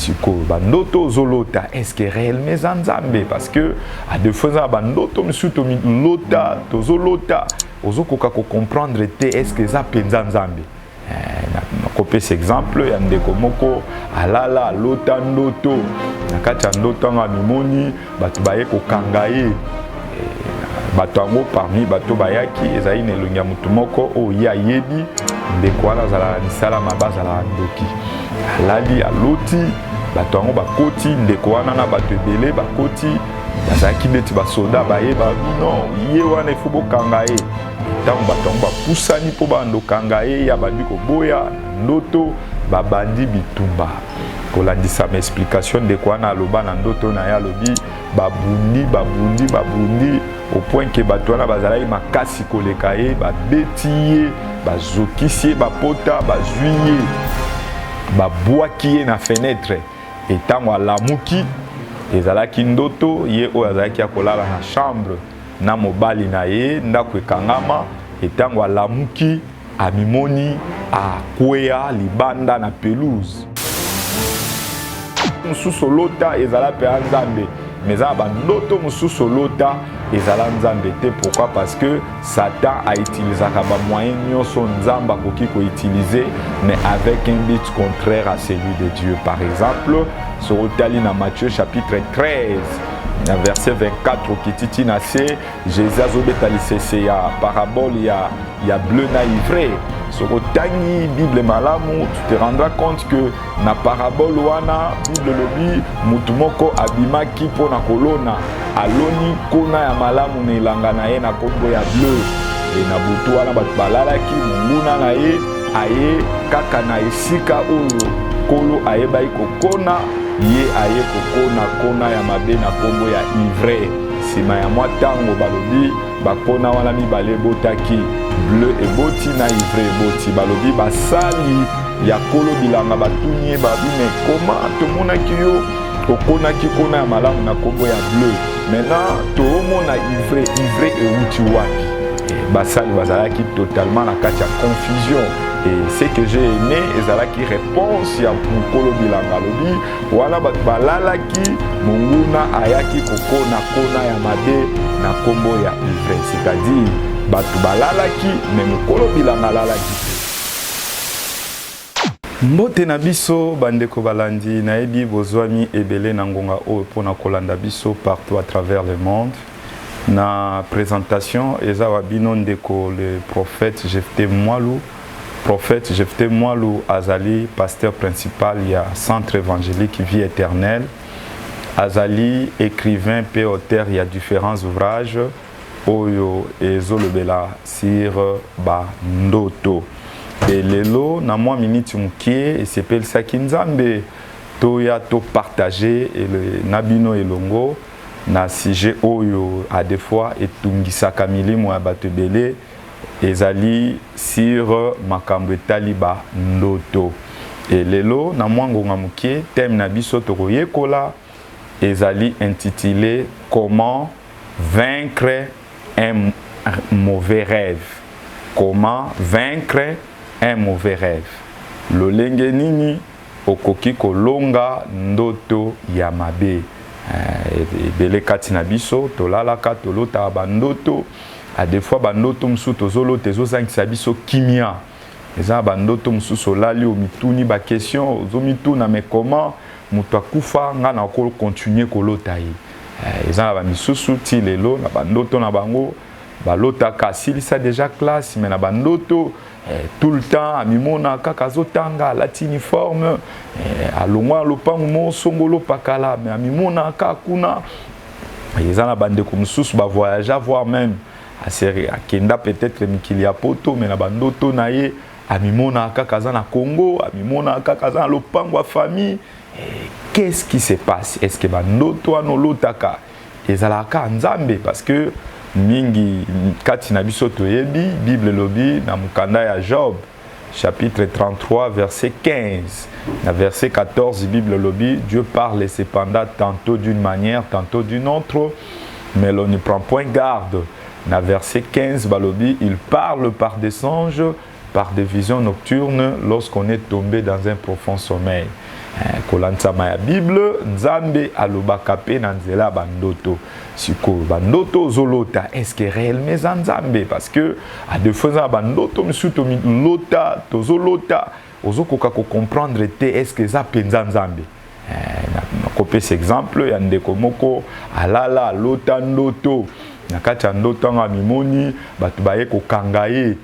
siko bandoto zolota est-ce que réellement nzambe parce que à deux fois bandoto misuto lota tozolota ozokoka ko comprendre te est-ce que za penza nzambe na kopé cet exemple ya ndeko moko alala lota ndoto na kati ya ndoto nga mimoni bato baye ko kangaye bato yango parmi bato bayaki ezali na elongi ya mutu moko oyo ye ayebi ndeko wana azalaka misala mabe azalaka ndoki alali aloti bato yango bakoti ndeko wana na bato ebele bakoti bazalaki neti basoda bayeba non ye wana ifo bokanga ye ntango bato yango bapusani mpo bandokanga ye ya bandi koboya ndoto babandi bitumba kolandisa ma explication ndeko wana aloba na ndoto na ye alobi babundi au point que bato wana bazalaki makasi koleka ye babeti ye bazokisi ye bapota bazwi ye babwaki ye na fenêtre etango alamuki ezalaki ndoto ye oyo azalaki akolala na chambre na mobali na ye ndako ekangama etango alamuki amimoni akweya libanda na pelouse mosusu lota ezala mpe ya nzambe mais eza bandoto mosusu lota ezala nzambe te. Pourquoi? Parce que Satan a utilisé un moyen nyonso nzamba koki ko utiliser mais avec un but contraire à celui de Dieu. Par exemple, sur Otali na Matthieu chapitre 13 verset 24 qui na se Jésus azobetali sese ya parabole ya bleu na ivré. Sur Otani Bible malamu tu te rendras compte que na parabole wana Bible lobi mutu moko abimaki pona kolona aloni kona ya malamu na ilanga na ye na kombo ya bleu e na butu wana bato balalaki munguna na ye aye kaka na esika oyo kolo ayebaki kokona ye aye kokona kona ya mabe na kombo ya ivre. Sima ya mwa tango balobi bakona wana mibale botaki bleu eboti na ivre eboti balobi basali ya kolo bilanga batunye babi me koma tomonaki yo okonaki kona ya malamu na kombo ya bleu maintenant toomona ivre euti wapi basali bazalaki totalement na kati ya confusion. Et ce que j'ai aimé ezalaki réponse ya mukolo bilanga lobi wana bato balalaki munguna ayaki kokona kona ya mabe na kombo ya ivre, c'est-à-dire bato balalaki mais mukolo bilanga alalaki. Mbote na biso bandeko balandi nayebi bozwami ebele na ngonga oyo mpona kolanda biso partout à travers le monde. Na présentation eza wa bino ndeko le prophète Jephté Mwalou. Prophète Jephté Mwalou azali pasteur principal ya centre évangélique Vie Éternelle. Azali écrivain pe auteur ya différents ouvrages oyo ezolobela sur ba ndoto. Et lelo na mwa minute mukie esepeli saki nzambe toya to partager na bino elongo na sujet oyo a des fois etungisaka milimo ya bato ebele ezali sur makambo etali ba ndoto. Et lelo na mwa ngonga mukie thème na biso tokoyekola ezali intitulé Comment vaincre un mauvais rêve. Comment vaincre un mauvais rêve. Lolenge nini okoki kolonga ndoto ya mabe. Ebele kati na biso tolalaka tolota bandoto a des fois bandoto musu tozolota ezozangisa biso kimia. Eza bandoto musu olali omituni ba question ozomituna mais comment mutu akufa nga na ko continuer kolota ye. Eza ba misusu ti lelo na bandoto na bango balota kasilisa déjà classe mais na bandoto tout le temps amimona kaka zotanga lati uniforme alongwa lopangu mo songolo pakala mais amimona kakuna eza na bandeko mususu ba voyager voire même akenda peut-être mikili ya poto mais na bandoto na ye amimona kaka za na Congo amimona kaka za na lopangu wa famille. Qu'est-ce qui se passe? Est-ce que bandoto anolotaka ezalaka nzambe? Parce que mingi kati na biso toyebi Bible lobi na mukanda ya Job chapitre 33 verset 15 na verset 14 Bible lobi Dieu parle cependant tantôt d'une manière tantôt d'une autre mais l'on ne prend point garde. Na verset 15 balobi il parle par des songes par des visions nocturnes lorsqu'on est tombé dans un profond sommeil. Kolansama ya Bible nzambe alobaka pe na nzela bandoto. Siko bandoto zolota est-ce que réellement nzambe parce que à deux fois bandoto misuto lota tozolota ozokoka ko comprendre te est-ce que za penza nzambe. Na kopesa exemple ya ndeko moko alala lota ndoto na kati ya ndoto nga mimoni bato baye kokanga ye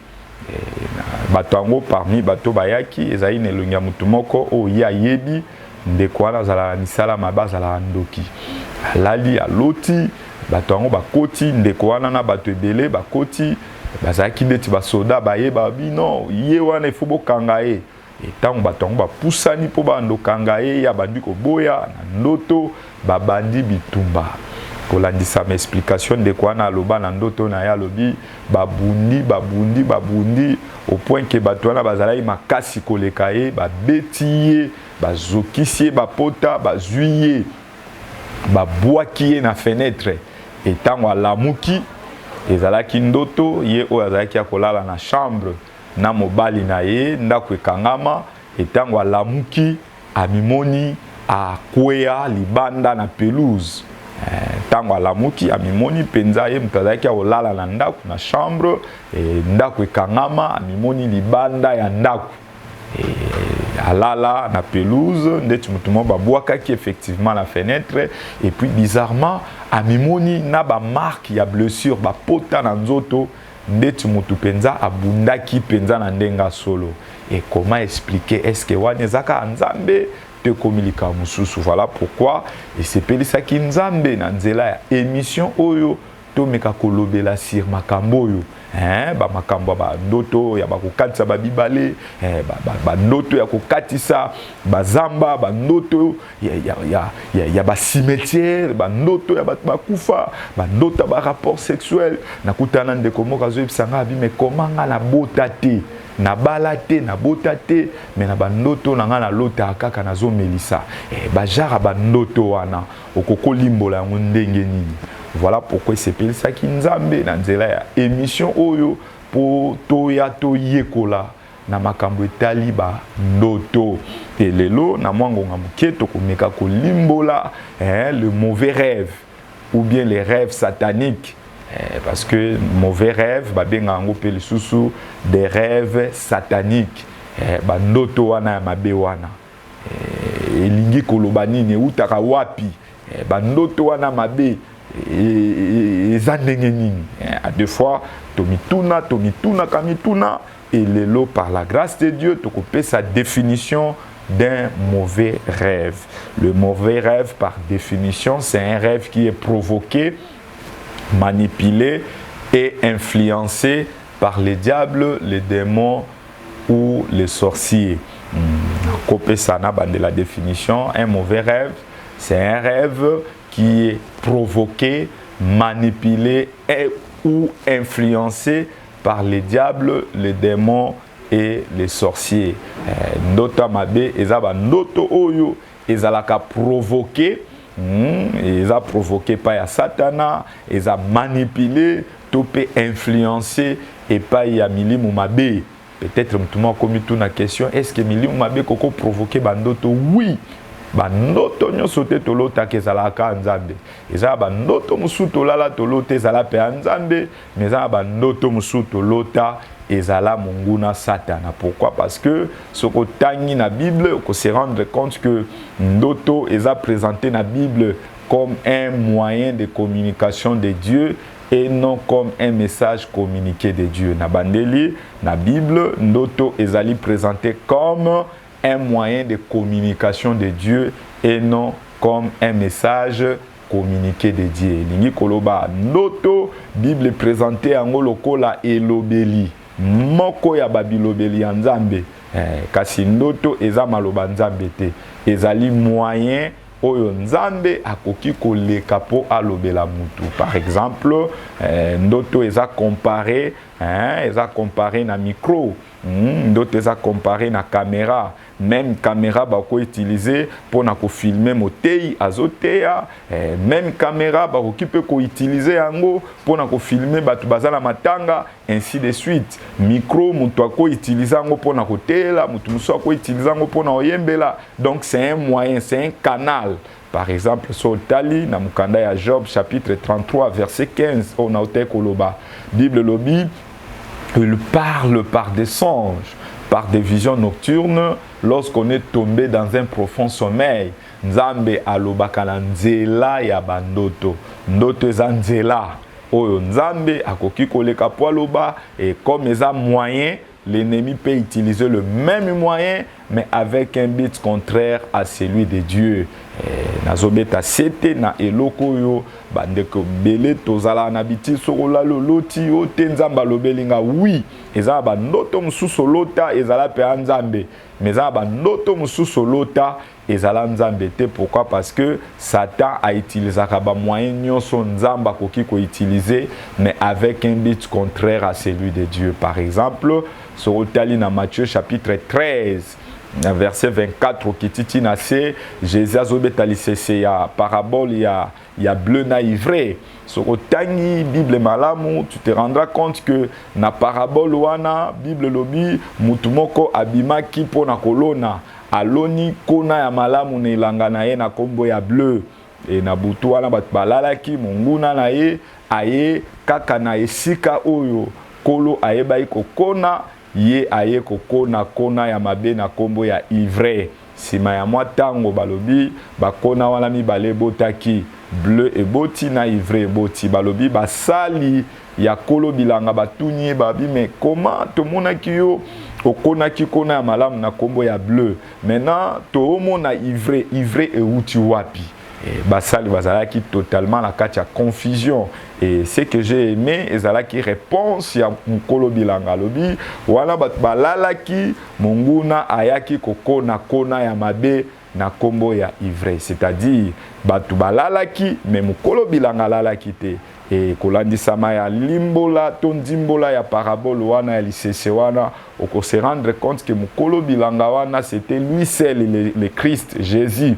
bato yango parmi bato bayaki ezali na elongi ya mutu moko oyo ye ayebi ndeko wana azalaka misala mabe azalaka ndoki alali aloti bato yango bakoti ndeko wana na bato ebele bakoti bazalaki ndeti basoda bayeba bino ye wana ifo bokanga ye etango bato yango bapusani mpo bandokanga ye ya bandi koboya na ndoto babandi bitumba kolandisa ma explication ndeko wana aloba na ndoto na ye alobi babundi au point que bato wana bazalaki makasi koleka ye babeti ye bazokisi ye bapota bazwi ye babwaki ye na fenêtre etango alamuki ezalaki ndoto ye oyo azalaki ya kolala na chambre na mobali na ye ndako ekangama etango alamuki amimoni akweya libanda na pelouse tango alamuki amimoni penza ye mutu azalaki ya kolala na ndako na chambre ndako ekangama amimoni libanda ya ndako alala na pelouse ndeti mutu mo babwakaki effectivement la fenêtre et puis bizarrement amimoni na ba marque ya blessure bapota na nzoto ndeti mutu penza abundaki penza na ndenga solo. Et comment expliquer est-ce que wana ezaka nzambe te komilika mususu? Voilà pourquoi et sepelisa nzambe na nzela ya émission oyo to meka kolobela sur makambo oyo ba makambo ba ndoto ya bakokatisa ba bibale ba ndoto ya kokatisa bazamba ba ndoto ya ba cimetière ba ndoto ya bakufa ba ndoto ba rapport sexuel nakutana ndeko moko azoyebisanga abi me komanga na botate na balate na botate me na bandoto na nga na lota kaka nazo melisa bajara bandoto wana okokolimbola yango ndenge nini. Voilà pourquoi c'est ça qui nzambe na nzela ya émission oyo po toya to yekola na makambo etali ba ndoto et lelo na mwangonga muketo komeka kolimbola le mauvais rêve ou bien les rêves sataniques. Parce que mauvais rêve babenga ngo pe lisusu des rêves sataniques bandoto wana ya mabe wana elingi koloba nini utaka wapi bandoto wana mabe eza ndenge nini à deux fois tomituna kamituna et lelo par la grâce de Dieu tokopesa sa définition d'un mauvais rêve. Le mauvais rêve par définition c'est un rêve qui est provoqué, manipulé et influencé par les diables, les démons ou les sorciers. Copé sana bande la définition, un mauvais rêve, c'est un rêve qui est provoqué, manipulé et ou influencé par les diables, les démons et les sorciers. Ndoto mabe ezaba ndoto oyo ezalaka provoqué. Ils ont provoqué par ya Satana, ils ont manipulé, topé influencé et pas ya milimu mabe. Peut-être tout le monde a commis une question, est-ce que milimu mabe koko provoqué bandoto? Oui. Bandoto nyo sote tolota ke zalaka nzambe. Eza bandoto musu tolala tolote zala pe nzambe, mais eza bandoto musu tolota ezala munguna Satana. Pourquoi? Parce que ce que tangi na Bible, on se rendre compte que ndoto eza présenté na Bible comme un moyen de communication de Dieu et non comme un message communiqué de Dieu. Na bandeli, na Bible, ndoto ezali présenté comme un moyen de communication de Dieu et non comme un message communiqué de Dieu. Lingi koloba ndoto Bible présenté en lokola elobeli moko ya babilobeli ya nzambe kasi ndoto eza maloba nzambe te ezali moyen oyo nzambe akoki koleka po alobela mutu. Par exemple ndoto eza comparé ils ont comparé na micro, d'autres ils ont comparé na caméra. Même caméra bako utiliser pour na ko filmer motei azotea, même caméra bako qui peut ko utiliser yango pour na ko filmer batu bazala matanga, ainsi de suite. Micro mutu ko utiliser yango pour na ko tela, mutu muso ko utiliser yango pour na oyembela. Donc c'est un moyen, c'est un canal. Par exemple, sur Tali, dans Mukanda ya Job, chapitre 33, verset 15, on a oté koloba. Bible lobi, il parle par des songes, par des visions nocturnes, lorsqu'on est tombé dans un profond sommeil. Nzambe alobaka na nzela ya bandoto. Ndoto eza nzela. Oyo Nzambe akoki koleka po aloba, et comme eza moyen, l'ennemi peut utiliser le même moyen, mais avec un but contraire à celui de Dieu. Nazobeta sete na eloko yo bandeko bele tozala na biti sorola loloti o tenzamba lobelinga oui ezala ba noto mususu lota ezala pe Nzambe mais ezala ba noto mususu lota ezala Nzambe te. Pourquoi? Parce que Satan a utilisé ba moyen nyonso Nzamba koki ko utiliser mais avec un but contraire à celui de Dieu. Par exemple, sur Otali na Matthieu chapitre 13 verset 24 au kititi nase Jésus azobetali sese ya parabole ya bleu na ivré. Sur otangi Bible malamu tu te rendras compte que na parabole wana Bible lobi mutu moko abimaki pona kolona aloni kona ya malamu na ilanga na ye na kombo ya bleu et na butu wana bat balalaki monguna na ye aye kaka na esika oyo kolo ayeba kokona ye aye kokona kona ya mabe na kombo ya ivre. Sima ya mwa tango balobi bakona wana mibale botaki bleu eboti na ivre eboti balobi basali ya kolo bilanga batunye babi mais comment tomonaki yo okonaki kona ya malamu na kombo ya bleu maintenant toomona ivre euti wapi? Basali bazalaki totalement la kati ya confusion. Et ce que j'ai aimé ezalaki réponse ya mukolo bilanga lobi wana bat balalaki monguna ayaki kokona kona ya mabe na kombo ya ivre, c'est-à-dire batu balalaki mais mukolo bilanga lalaki te. Et kolandisama ya limbola tondimbola ya parabole wana ya lisese wana oko se rendre compte que mukolo bilanga wana c'était lui seul le Christ Jésus.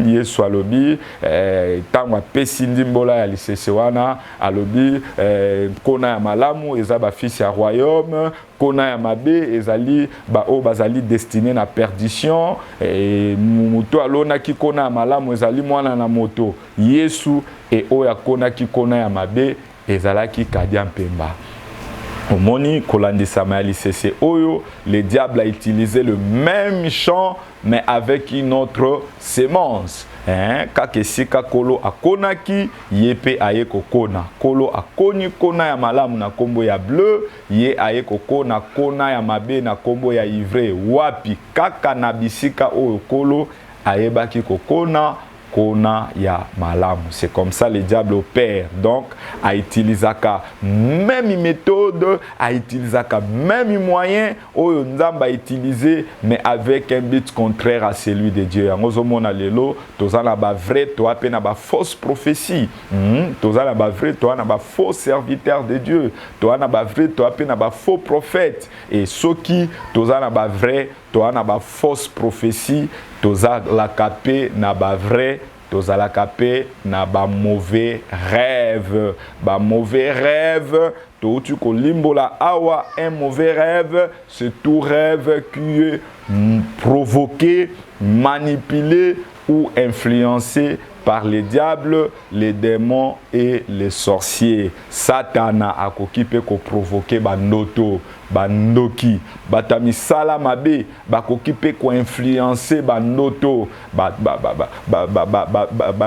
Yesu alobi tango apesi ndimbola ya lisese wana alobi kona ya malamu eza ba fils ya royaume, kona ya mabe ezali ba o bazali destiné na perdition, muto alona ki kona ya malamu ezali mwana na moto Yesu et oya kona ki kona ya mabe ezalaki kadia mpemba. Omoni kolandisama ya lisese oyo le diable a utilisé le même champ mais avec une autre sémence. Kakesika kolo akonaki yepe aye kokona kolo akoni kona ya malamu na kombo ya bleu ye aye kokona kona ya mabe na kombo ya ivre wapi kaka na bisika oyo kolo ayebaki kokona kona ya malamu. C'est comme ça le diable opère. Donc, a utilisé même méthode, a utilisé même moyen, oyo nzamba a utilisé, mais avec un but contraire à celui de Dieu. En ozomona lelo, tozana ba vrai, to apena ba fausse prophétie. Tozana ba vrai, to ana ba faux serviteur de Dieu. To ana ba vrai, to apena ba faux prophète. Et ceux qui tozana ba vrai, to ana ba fausse prophétie. Toza la capé na ba vrai, toza la capé na ba mauvais rêve. Ba mauvais rêve, to tu ko limbola awa un mauvais rêve, c'est tout rêve qui est provoqué, manipulé ou influencé par les diables, les démons et les sorciers. Satana a kokipe ko provoquer bandoto, bandoki, batami salamabe, ba kokipe ko influencer bandoto,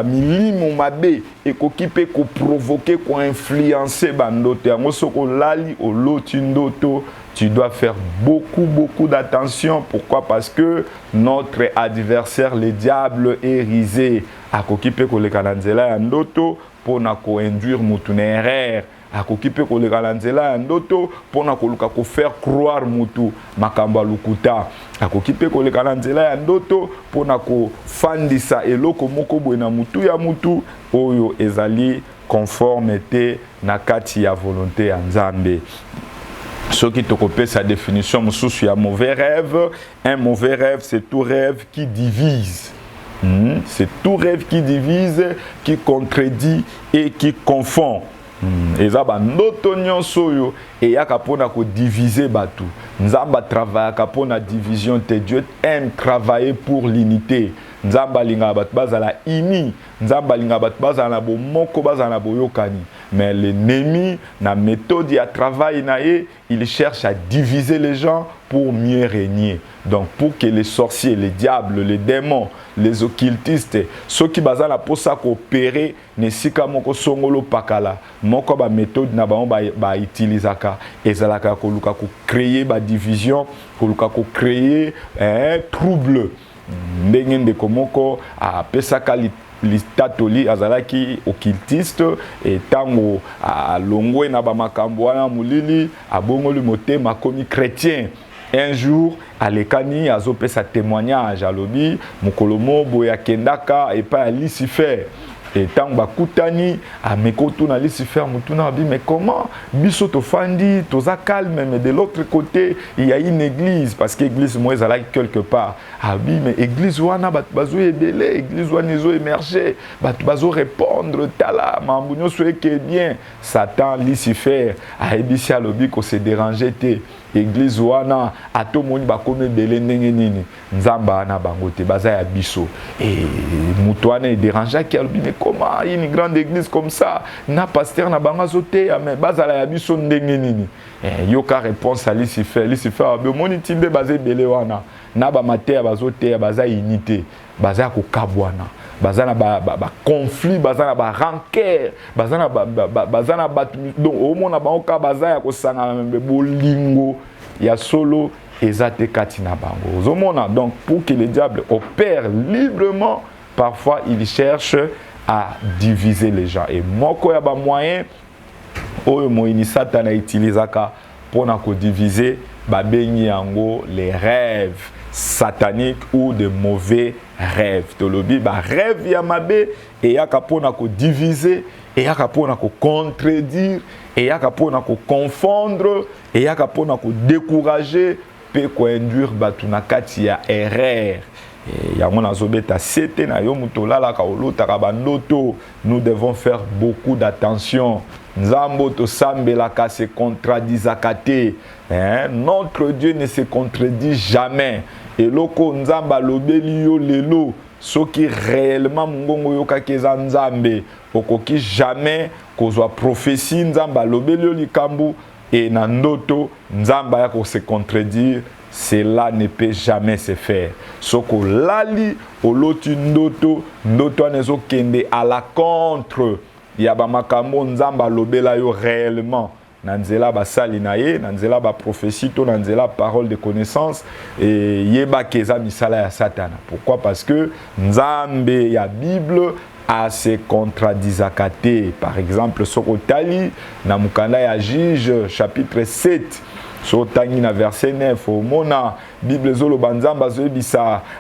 milimo mabe et kokipe ko provoquer ko influencer bandoto. Yango soko lali o lotindoto. Tu dois faire beaucoup d'attention. Pourquoi? Parce que notre adversaire, le diable, est risé. Akokipe koleka na nzela ya ndoto pona ko induire mutu na erreur. Akokipe koleka na nzela ya ndoto pona koluka ko faire croire mutu makamba lukuta. Akokipe koleka na nzela ya ndoto pona ko fandisa eloko moko boye na mutu ya mutu oyo ezali conformité na kati ya volonté ya Nzambe. Ce qui te copie sa définition, il y a mauvais rêve. Un mauvais rêve, c'est tout rêve qui divise. C'est tout rêve qui divise, qui contredit et qui confond. Et ça, notre union soyo et ya kapona ko diviser batu. Nzamba travaille kapona division. Dieu aime travailler pour l'unité. Nzamba linga bat bazala ini. Nzamba linga bat bazala bo moko bazala bo yokani. Mais l'ennemi, na méthode à travail nae, il cherche à diviser les gens pour mieux régner. Donc pour que les sorciers, les diables, les démons, les occultistes, ceux qui bazala pour ça coopérer, ne sika moko songolo pakala. Moko ba méthode na ba utilisaka. Ezalaka ko luka ko créer ba division, ko luka ko créer un trouble. Ndengende komoko a pesaka litatoli azalaki occultiste et tango a longwe na ba makambo wana mulili abongoli motema komi chrétien. Un jour alekani azopesa témoignage alobi mukolomo boya kendaka et pas Lucifer. Et tant bakutani a mekoto na Lucifer mutuna bi mais comment biso to fandi toza calme mais de l'autre côté il y a une église parce que église moi ça là quelque part abi mais église wana bazo ebele église wana zo émerger bazo répondre tala mambunyo soué que bien Satan Lucifer a ebisi alobi ko se déranger té église wana atomoni bakome belé ndenge nini nzamba na bango te baza ya biso et mutwana e déranger qui alobi mais comment une grande église comme ça na pasteur na bango zoté mais bazala ya biso ndenge nini yoka réponse à Lucifer abi moni timbe bazé belé wana na ba mater bazoté baza unité baza ko kabwana bazana ba conflit bazana ba rancœur bazana batu donc au moins na bango ka bazaya ko sanga bolingo ya solo ezate katina bango ozomona. Donc pour que le diable opère librement parfois il cherche à diviser les gens et moko ya ba moyen oyo moini Satan utilisaka pona ko diviser ba bengi yango les rêves sataniques ou de mauvais rêves. Tolobi ba rêve ya mabe et yaka pona ko diviser et yaka pona ko contredire et yaka pona ko confondre et yaka pona ko décourager pe ko induire batu na kati ya erreur. Yango nazobeta sete na yo mutolala ka olota ka bandoto. Nous devons faire beaucoup d'attention. Nzambo to sambelaka se contradisaka te. Notre Dieu ne se contredit jamais. Et loko nzamba lobeli yo lelo soki réellement mungongo yoka keza nzambe okoki jamais kozwa prophétie nzamba lobeli yo likambu et na ndoto nzamba ya ko se contredire. Cela ne peut jamais se faire. Soko lali oloti ndoto anezo kende à la contre ya ba makambo nzamba lobela yo réellement. Nanzela ba sali na ye, nanzela ba prophétie to nanzela parole de connaissance et yeba keza misala ya Satana. Pourquoi? Parce que nzambe ya Bible a se contradisaka te. Par exemple, soko tali na mukanda ya Juge chapitre 7 so tangi na verset 9 au mona Bible zolo banzamba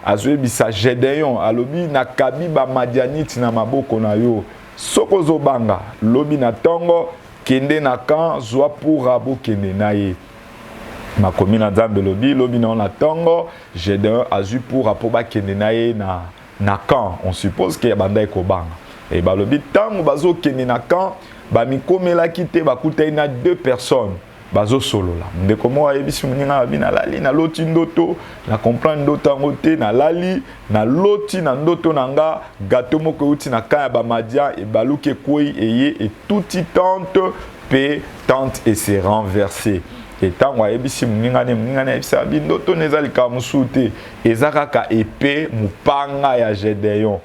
azoebisa Gédéon alobi na kabi ba Madianite na maboko na yo soko zobanga lobi na tongo kende na kan zwa pour abo kende na ye makomi na nzambe lobi na tongo Gédéon azu pour apoba kende na ye na kan. On suppose que banda ekobanga et ba lobi tango bazo kende na kan ba mikomela kite bakuta ina deux personnes bazo solo la ndeko mo ayebisi muninga bina lali na loti ndoto na comprendre ndoto ngote na lali na loti na ndoto nanga gato moko uti na kaya ba madia e baluke koi eye et tout tente et se renverser. Et tant ayebisi muninga ne ebisa bindoto nezali ka musute ezaka ka épée mupanga ya Gédéon.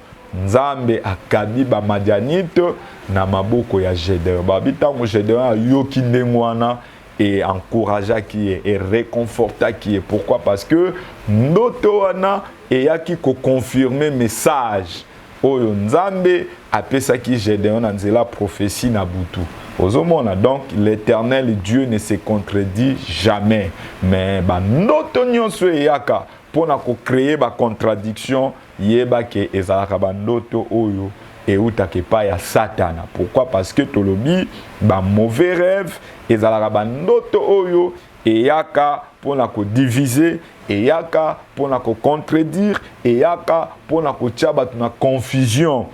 Nzambe akabi ba Madianite na maboko ya Gédéon. Ba bitango Gédéon yoki ndengwana et encouragea qui est et réconforta qui est. Pourquoi? Parce que ndoto wana eyaki ko confirmer message oyo nzambe apesa ki Gédéon nzela prophétie na butu. Ozomona donc l'Éternel Dieu ne se contredit jamais. Mais ba ndoto nyonso eyaka pona ko créer ba contradiction yeba ke ezalaka ba ndoto oyo et outaka pas ya satana. Pourquoi? Parce que tolobi ba mauvais rêve ezalaka ba ndoto oyo eyaka pona ko diviser, eyaka pona ko contredire, eyaka pona ko tia batu na confusion,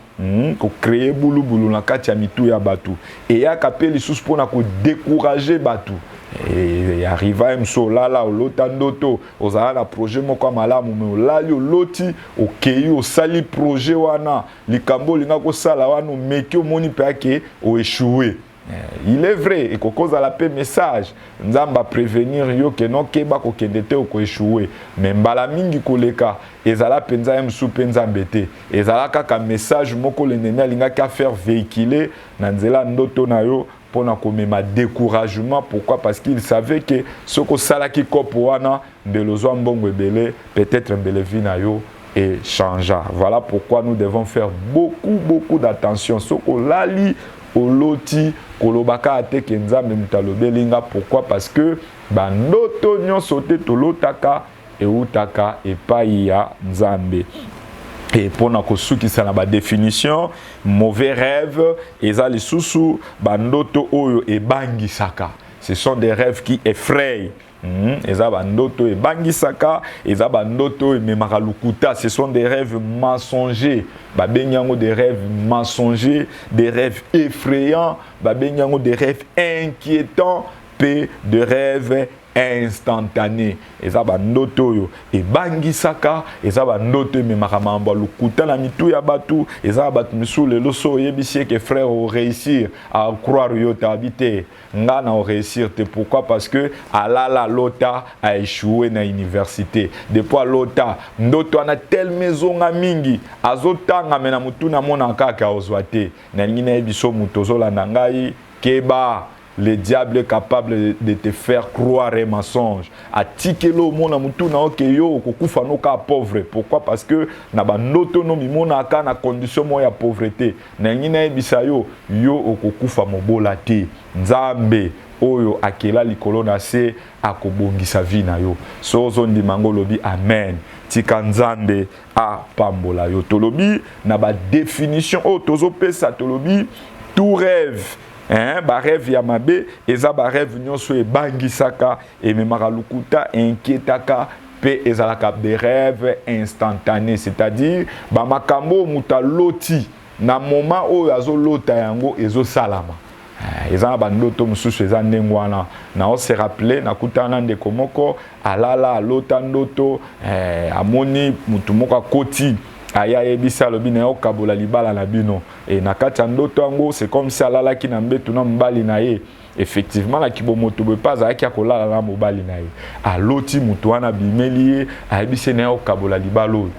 ko créer boulou boulou na kati ya mitu ya batu, eyaka pe lisusu pona ko décourager batu. Et arriva mso lala olota ndoto ozala na projet moko malamu me olali oloti okei osali projet wana likambo linga ko sala wana meki omoni pe ake o échouer. Il est vrai et kokoza la paix message nzamba prévenir yo ke non keba ko kendete o ko échouer mais mbala mingi koleka ezala penza msu penza mbete ezala kaka message moko le nene linga ka faire véhiculer na nzela ndoto na yo pour un découragement. Pourquoi? Parce qu'il savait que ce que salaki kopoana de l'ozo mbongo belé peut-être mbele vinayo et changea. Voilà pourquoi nous devons faire beaucoup d'attention. Ce que lali oloti kolobaka ate kenzambe mutalobelinga. Pourquoi? Parce que bandoto nyon sote tolotaka et utaka et païa nzambe. Et pour nous ça na ba définition mauvais rêve eza lisusu bandoto oyo e bangisaka. Ce sont des rêves qui effrayent. Eza bandoto e bangisaka, eza bandoto e memaralukuta. Ce sont des rêves mensongers. Ba benyango des rêves mensongers, des rêves effrayants, ba benyango des rêves inquiétants, pe de rêves instantané. Eza bandoto yo e bangisaka, eza bandoto me makamamba lukuta na mitu ya batu, eza batu misu lelo so yebisi que frère au réussir à croire yo tabité nga na au réussir te. Pourquoi? Parce que alala lota a échoué na université. Depuis lota ndoto ana tel maison nga mingi azotanga mena mutu na mona kaka ozwate na ngina ebiso mutozo la ngai keba. Le diable est capable de te faire croire un mensonge. A tikelo mona mutu na okeyo kokufa no ka pauvre. Pourquoi? Parce que na ba autonomie mona ka na condition mo ya pauvreté. Na ngina ebisa yo okokufa mobola te. Nzambe oyo akela likolo na se akobongisa vie na yo. Sozo ndimango lobi amen. Tika nzambe a pambola yo. Tolobi na ba définition o tozo pesa tolobi tout rêve. Ba rêve ya mabe eza ba rêve nyonso e bangisaka et memara lukuta inquiétaka pe ezalaka des rêves instantanés, c'est-à-dire ba makambo muta loti na moment oyo azolota yango ezo salama. Eza ba ndoto mususu eza ndengwana na o se rappeler na kutana ndeko moko alala alota ndoto amoni mutu moko akoti aya yebisa lobi na yo kabola libala na bino et na kati ndoto yango c'est comme si alala ki na mbetu na mbali na ye. Effectivement la kibomoto be pas za ki akolala na mobali na ye aloti mutu wana bimeli ayebise na yo kabola libalo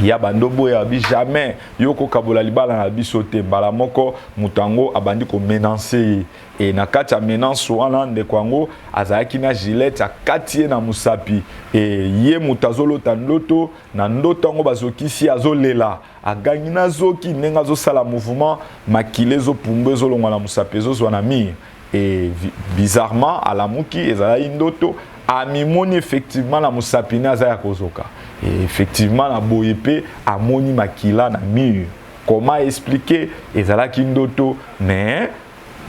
ya bandobo ya bi jamais yoko kabola libala na biso te mbala moko mutango abandi ko menacer et na kati ya menace wana ndeko yango azalaki na gilet akati ye na musapi et ye mutazolota ndoto na ndoto yango bazokisi azolela agangi na zoki nenga azosala mouvement makile ezopumbu ezolongwa na musapi ezozwa na mire et bizarrement alamuki ezalaki ndoto amimoni effectivement la musapi na azaya kozoka. Et effectivement, la boyepe a moni makila na mur. Comment expliquer? Ezalaki ndoto, mais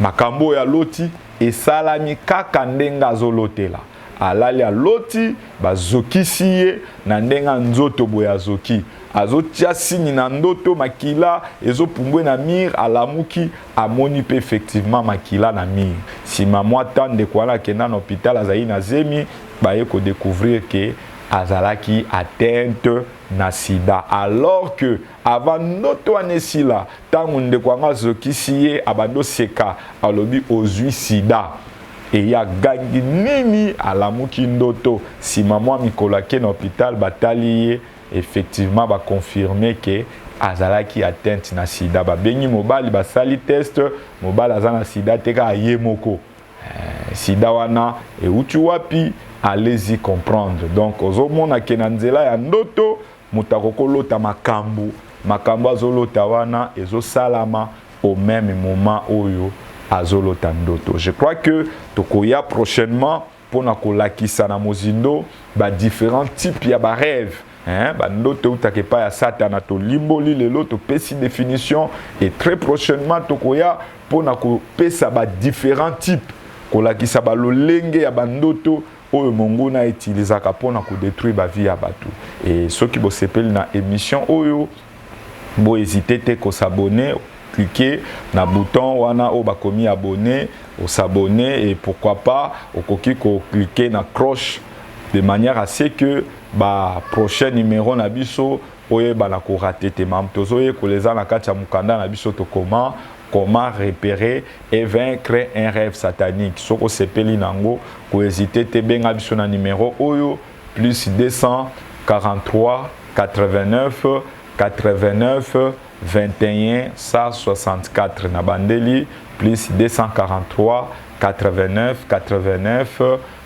makambo ya loti et salami kaka ndenga zolotela. Alali a loti bazokisi ye na ndenga nzoto boya zoki. Azotia sini na ndoto makila ezopumbwe na mur alamuki amoni pe effectivement makila na mur. Si maman tande kwa la kena na hôpital azali na zemi baye ko découvrir que azalaki atteinte na sida alors que avant noto anesila tangu ndeko anga zokisi ye abando seka alobi ozui sida et ya gangi nini alamuki ndoto si maman mikola ke na hôpital batali ye effectivement ba confirmer que azalaki atteinte na sida ba bengi mobali basali test mobali azana sida teka ayemoko sida wana e uti wapi. Allez-y comprendre. Donc, ozomona kenanzela ya ndoto mutakokolota makambo azolota wana ezo salama au même moment oyo azolota ndoto. Je crois que tokoya prochainement pour na kolakisa na mozindo ba différents types ya ba rêve bandoto utake pa ya satana to limboli lelo to pesi définition et très prochainement tokoya pona ko pesa ba différents types kolakisa ba lolenge ya bandoto oyo mongo na utilisaka pona ko détruire ba vie ya bato. Et ceux qui bo sepeli na émission oyo bo hésiter te ko s'abonner, cliquer na bouton wana o bakomi abonner, au s'abonner et pourquoi pas au koki ko cliquer na cloche de manière à ce que ba prochain numéro na biso oye bana ko rater te mam tozoye ko leza na kati ya mukanda na biso to comment repérer et vaincre un rêve satanique. Soko sepeli nango ko hésiter te benga biso na numéro oyo plus 243 89 89 21 164 na bandeli plus 243 89 89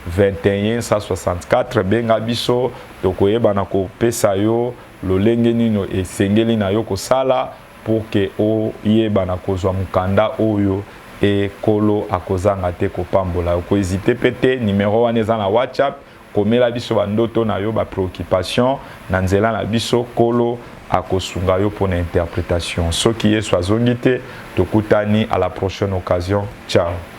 21 164 benga biso tokoyeba na ko pesa yo lolenge nino esengeli na yo kosala pour que o yeba na kozwa mukanda oyo e kolo akozanga te kopambola ko hésiter pété numéro wana eza na WhatsApp komela biso bandoto na yo ba préoccupation na nzela na biso kolo akosunga yo pour interprétation. Ce qui est soit zongité tokutani à la prochaine occasion. Ciao.